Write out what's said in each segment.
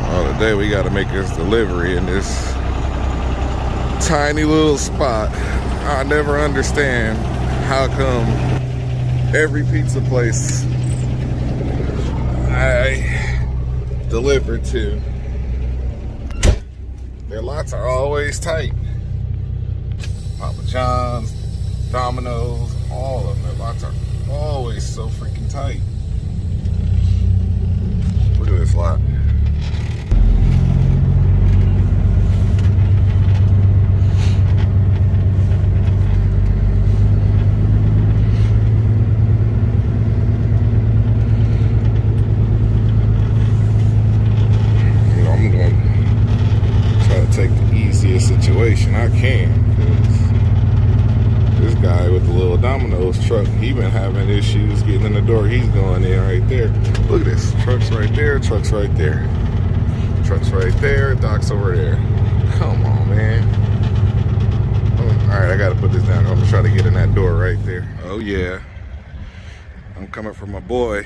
Oh, today we got to make this delivery in this tiny little spot. I never understand how come every pizza place I deliver to, their lots are always tight. Papa John's, Domino's, all of them, their lots are always so freaking tight. Look at this lot. Situation I can, because this guy with the little Domino's truck, he been having issues getting in the door. He's going in right there. Look at this, trucks right there, trucks right there, trucks right there, docks over there. Come on, man. All right, I gotta put this down. I'm gonna try to get in that door right there. Oh yeah, I'm coming for my boy,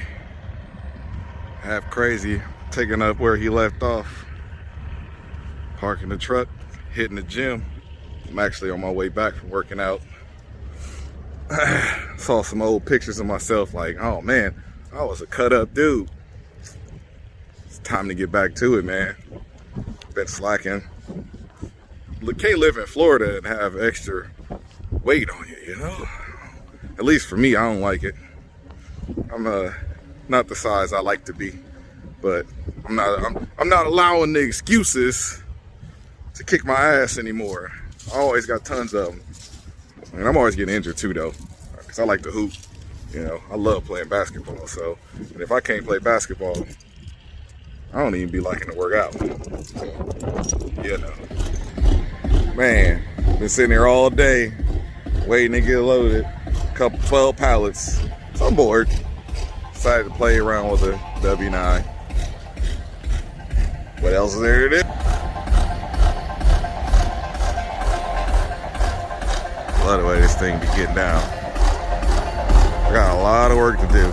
half crazy, taking up where he left off, parking the truck, hitting the gym. I'm actually on my way back from working out. Saw some old pictures of myself, like, oh man, I was a cut up dude. It's time to get back to it, man. Been slacking. Can't live in Florida and have extra weight on you, you know? At least for me, I don't like it. I'm not the size I like to be, but I'm not allowing the excuses to kick my ass anymore. I always got tons of them. And I'm always getting injured too though, because I like to hoop. You know, I love playing basketball. So, and if I can't play basketball, I don't even be liking to work out. So, you know. Man, been sitting here all day waiting to get loaded. A couple 12 pallets. So I'm bored. Decided to play around with a W9. What else is there to do? I love the way this thing be getting down. I got a lot of work to do.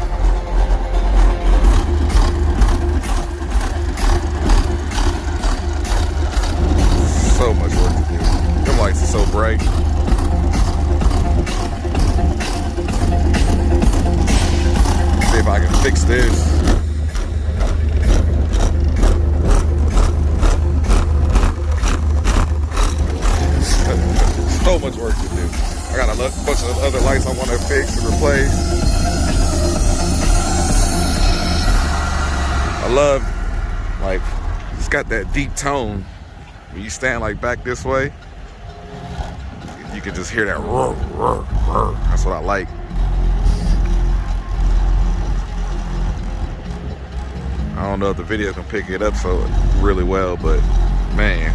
So much work to do. Them lights are so bright. See if I can fix this. So much work to do. I got a bunch of other lights I want to fix and replace. I love, like, it's got that deep tone. When you stand like back this way, you can just hear that roar, roar, roar. That's what I like. I don't know if the video can pick it up so really well, but man.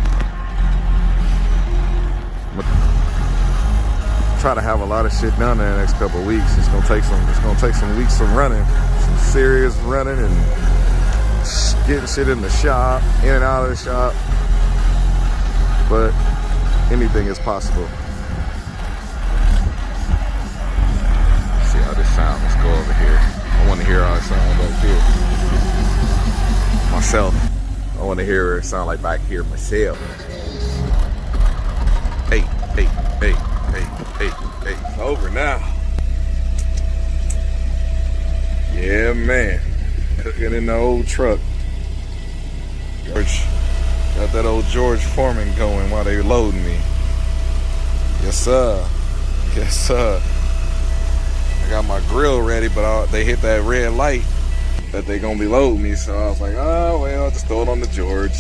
Try to have a lot of shit done in the next couple of weeks. It's gonna take some weeks of running, some serious running and getting shit in the shop, in and out of the shop. But anything is possible. Let's see how this sounds. Let's go over here. I want to hear how it sounds back here. Myself. I want to hear it sound like back here myself. Hey, hey, hey. Hey, it's over now. Yeah, man. Cooking in the old truck. George, got that old George Foreman going while they loading me. Yes, sir. Yes, sir. I got my grill ready, but they hit that red light that they gonna be loading me. So I was like, oh, well, I'll just throw it on the George.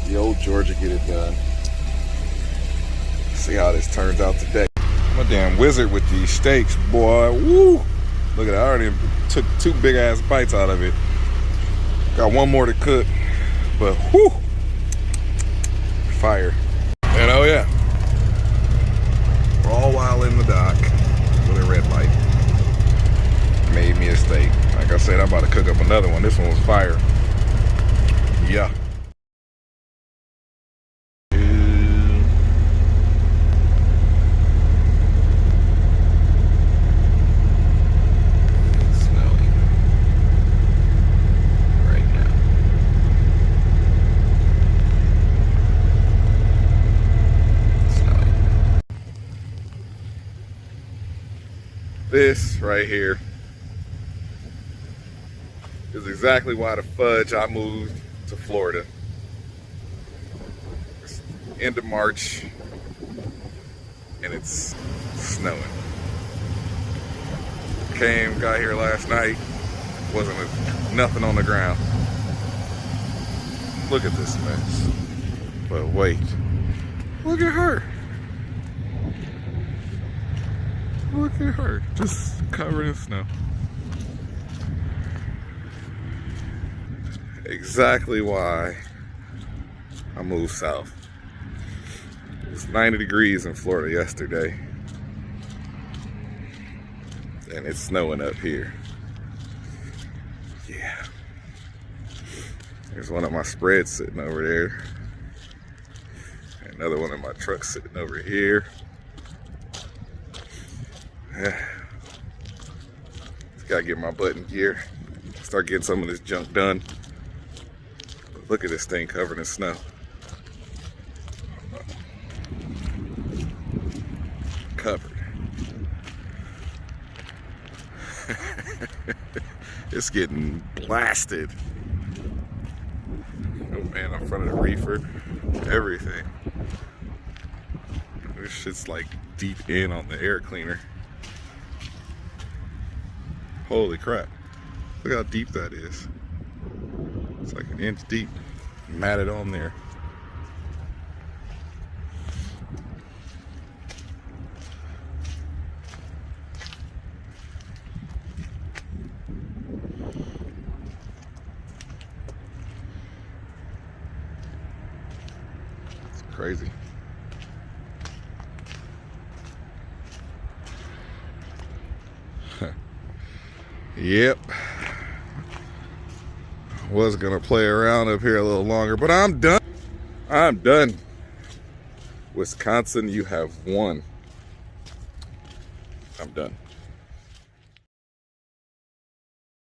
The old George will get it done. See how this turns out today. I'm a damn wizard with these steaks, boy. Woo! Look at that. I already took 2 big ass bites out of it. Got 1 more to cook, but whoo! Fire. And oh yeah, all while in the dock with a red light. Made me a steak. Like I said, I'm about to cook up another one. This one was fire. Yeah. This right here is exactly why the fudge I moved to Florida. It's end of March and it's snowing. Got here last night, nothing on the ground. Look at this mess. But wait, look at her. Look at her, just covered in snow. Exactly why I moved south. It was 90 degrees in Florida yesterday. And it's snowing up here. Yeah. There's one of my spreads sitting over there. Another one in my truck sitting over here. Just gotta get my butt in gear. Start getting some of this junk done. But look at this thing covered in snow. Covered. It's getting blasted. Oh man, in front of the reefer, everything. This shit's like deep in on the air cleaner. Holy crap. Look how deep that is. It's like an inch deep. Matted on there. It's crazy. Yep. Was gonna play around up here a little longer, but I'm done. I'm done. Wisconsin, you have won. I'm done.